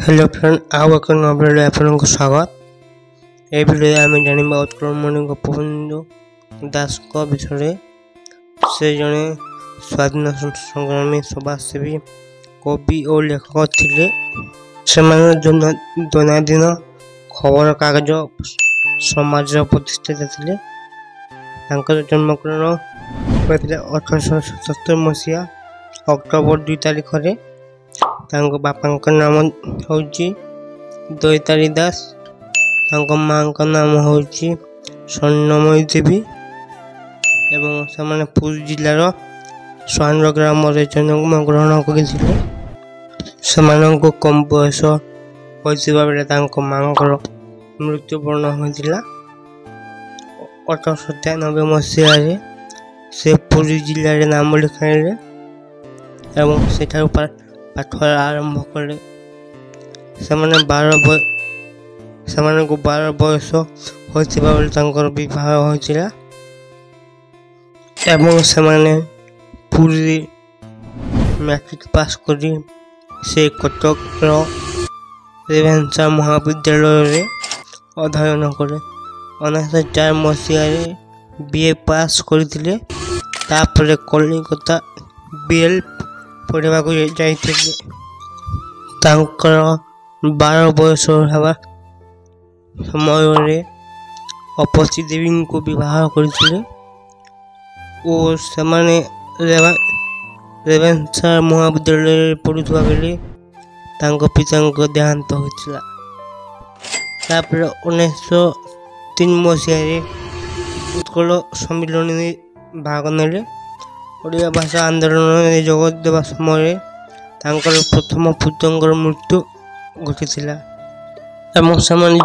Hello friend आओ एक novel आपन को स्वागत। ए वीडियो आम जानिबा उत्कलमणि गोपबंधु दास को विषय से जड़े स्वाधीनता संग्रामी समाजसेवी कवि और लेखक थे। दैनन्दिन खबर कागज समाज प्रतिष्ठित थे। जन्मग्रहण होता 1877 मसीहा अक्टोबर 2 तारीख में। बापा नाम हूँ दईतारी दास, माँ का नाम हूँ स्वर्णमयी देवी एवं से पुरी जिलार स्वांड ग्राम जन्म ग्रहण करते। कम बयस होता बेले माँ को मृत्युवरण होता। 1897 मसीह से पुरी जिले नाम लिखाइले एवं सेठार पाठ आरंभ कले। 12 बयस होता बह होता एवं से पुरी मैट्रिक पास करी से कटक रेभेन्सा महाविद्यालय अध्ययन कले। 1904 मसीह बीए पास करते। कलिकता बीएल पढ़ा जाते। 12 बयस हवा समय अपची देवी को विवाह करते और से रेभेन्सा महाविद्यालय पढ़ुवा बेले पिता देहांत होता। 1903 मसीह उत्कल सम्मिलन भाग ने ओडिया भाषा आंदोलन जोग देवा समय प्रथम पुत्र मृत्यु घटी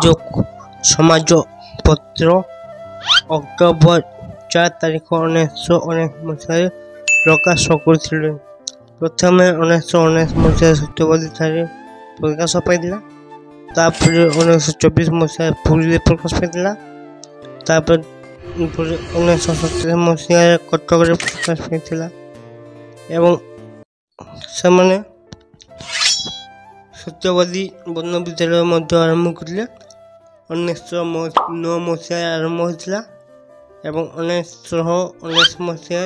जो समाज पत्र अक्टोबर 4 तारीख 1919 मसीह प्रकाश करते। प्रथम 1919 मसीह सत्यवादी ठारे प्रकाश पाइला। 1924 मसीह पुरी प्रकाश पाइला। 1927 मसीह कटक प्रकाश पाइला एवं से सत्यवादी वन विद्यालय आरंभ करते। 1909 मसीह आरंभ होता एवं 1919 मसीह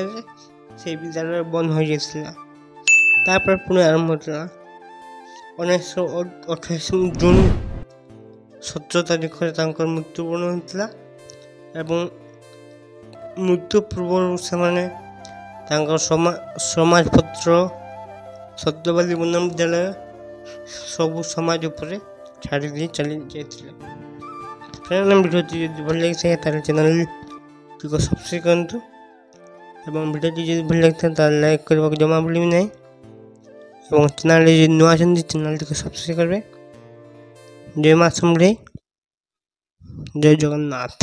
से विद्यालय बंद हो जाता। पुणी आरंभ होता 1928 जून 17 तारीख में मृत्युवरण होता एवं मृत्यु पूर्व से समाज पत्र सत्यवादी वन विद्यालय सब समाज उपर छाड़ी दी चली जाते। वीडियो भल लगे चैनल को सब्सक्राइब करूँ। वीडियो भल लगे लाइक करने को जमा भूल ना। चैनल नुआ चैनल को सब्सक्राइब करेंगे। जय माँ समलेई, जय जगन्नाथ।